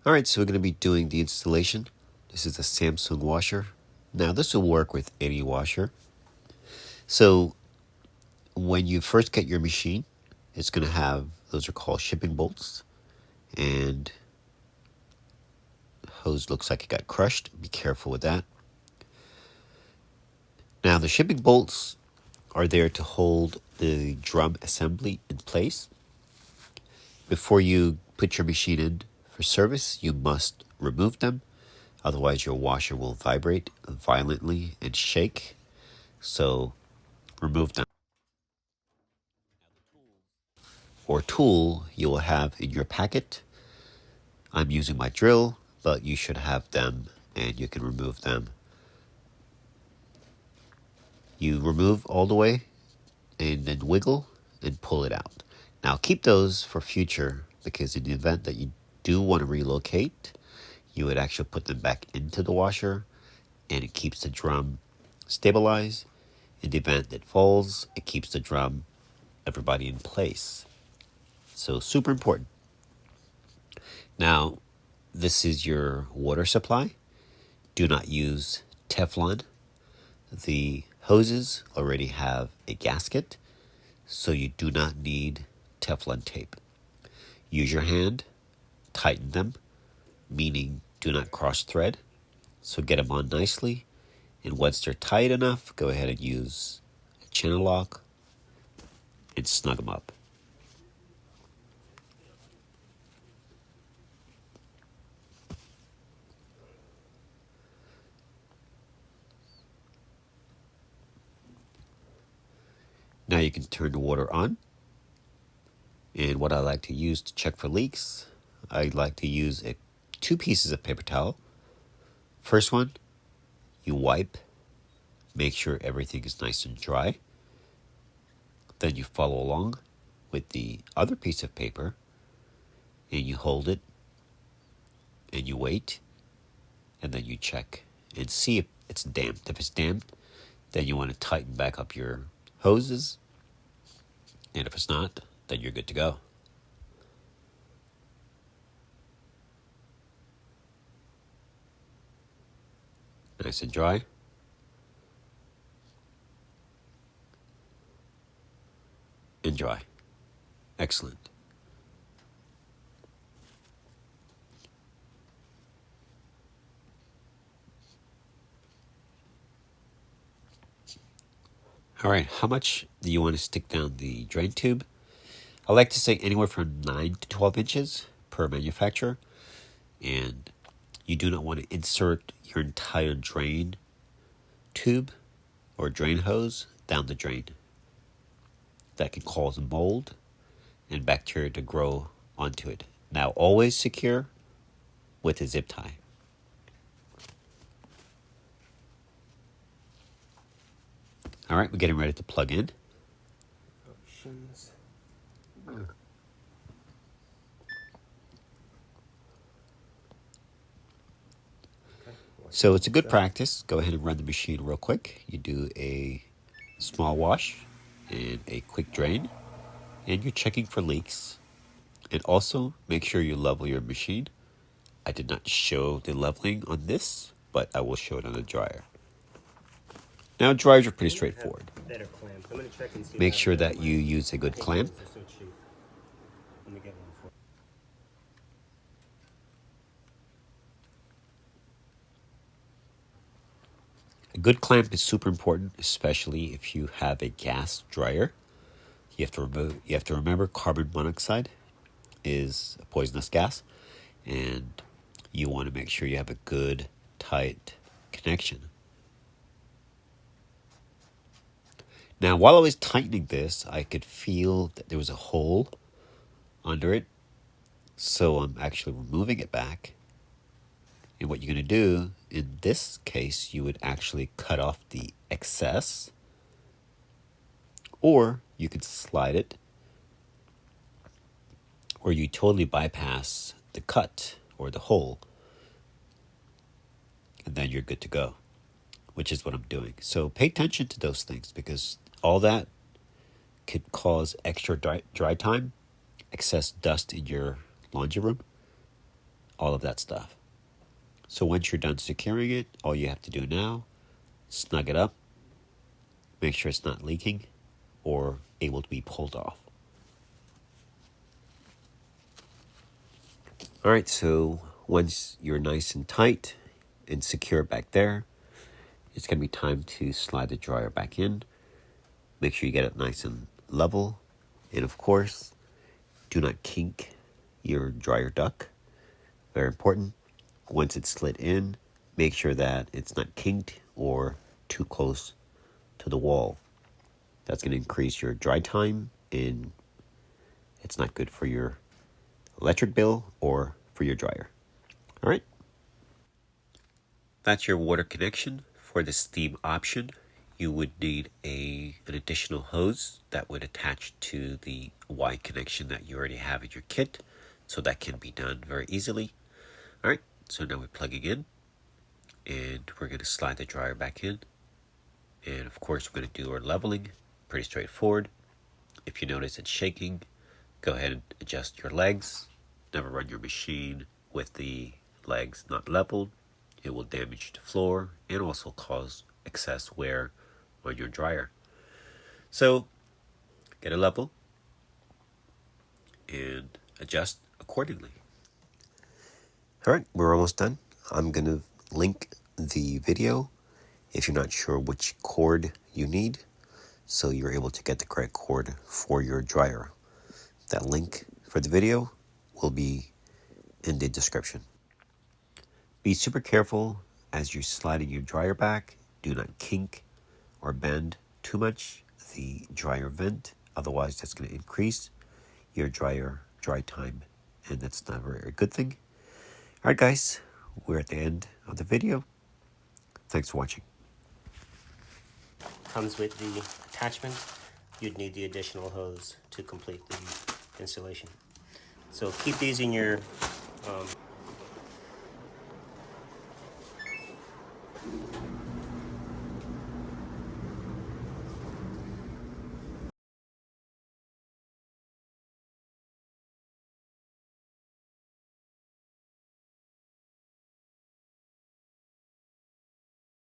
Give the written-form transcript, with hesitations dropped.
Alright, so we're going to be doing the installation. This is a Samsung washer. Now this will work with any washer. So when you first get your machine, it's going to have, those are called shipping bolts. And the hose looks like it got crushed. Be careful with that. Now the shipping bolts are there to hold the drum assembly in place. Before you put your machine in for service, you must remove them. Otherwise, your washer will vibrate violently and shake. So remove them. Or tool you will have in your packet. I'm using my drill, but you should have them and you can remove them. You remove all the way and then wiggle and pull it out. Now keep those for future, because in the event that you do want to relocate, you would actually put them back into the washer and it keeps the drum stabilized. In the event that falls, it keeps the drum, everybody in place. So super important. Now, this is your water supply. Do not use Teflon. The hoses already have a gasket, so you do not need Teflon tape. Use your hand, tighten them, meaning do not cross thread. So get them on nicely, and once they're tight enough, go ahead and use a channel lock and snug them up. Now you can turn the water on. And what I like to use to check for leaks, I like to use two pieces of paper towel. First one, you wipe, make sure everything is nice and dry. Then you follow along with the other piece of paper and you hold it and you wait, and then you check and see if it's damp. If it's damp, then you want to tighten back up your hoses, and if it's not, then you're good to go. Nice and dry. And dry. Excellent. All right, how much do you want to stick down the drain tube? I like to say anywhere from 9 to 12 inches per manufacturer. And you do not want to insert your entire drain tube or drain hose down the drain. That can cause mold and bacteria to grow onto it. Now, always secure with a zip tie. All right, we're getting ready to plug in. Options. So it's a good practice. Go ahead and run the machine real quick. You do a small wash and a quick drain, and you're checking for leaks. And also make sure you level your machine. I did not show the leveling on this, but I will show it on the dryer. Now, dryers are pretty straightforward. Make sure that you use a good clamp. A good clamp is super important, especially if you have a gas dryer. You have to remember carbon monoxide is a poisonous gas, and you want to make sure you have a good, tight connection. Now, while I was tightening this, I could feel that there was a hole under it, so I'm actually removing it back. And what you're going to do, in this case, you would actually cut off the excess, or you could slide it, or you totally bypass the cut or the hole, and then you're good to go, which is what I'm doing. So pay attention to those things, because all that could cause extra dry time, excess dust in your laundry room. all of that stuff. So once you're done securing it, all you have to do now, snug it up, make sure it's not leaking or able to be pulled off. All right, so once you're nice and tight and secure back there, it's going to be time to slide the dryer back in. Make sure you get it nice and level. And of course, do not kink your dryer duct. Very important. Once it's slid in, make sure that it's not kinked or too close to the wall. That's going to increase your dry time, and it's not good for your electric bill or for your dryer. All right. That's your water connection. For the steam option, you would need an additional hose that would attach to the Y connection that you already have in your kit. So that can be done very easily. All right, so now we're plugging in, and we're going to slide the dryer back in. And of course, we're going to do our leveling. Pretty straightforward. If you notice it's shaking, go ahead and adjust your legs. Never run your machine with the legs not leveled. It will damage the floor and also cause excess wear on your dryer. So get a level and adjust accordingly. All right, we're almost done. I'm going to link the video if you're not sure which cord you need, so you're able to get the correct cord for your dryer. That link for the video will be in the description. Be super careful as you're sliding your dryer back. Do not kink or bend too much the dryer vent, otherwise that's going to increase your dryer dry time, and that's not a very good thing. All right, guys, we're at the end of the video. Thanks for watching. Comes with the attachment. You'd need the additional hose to complete the installation. So keep these in your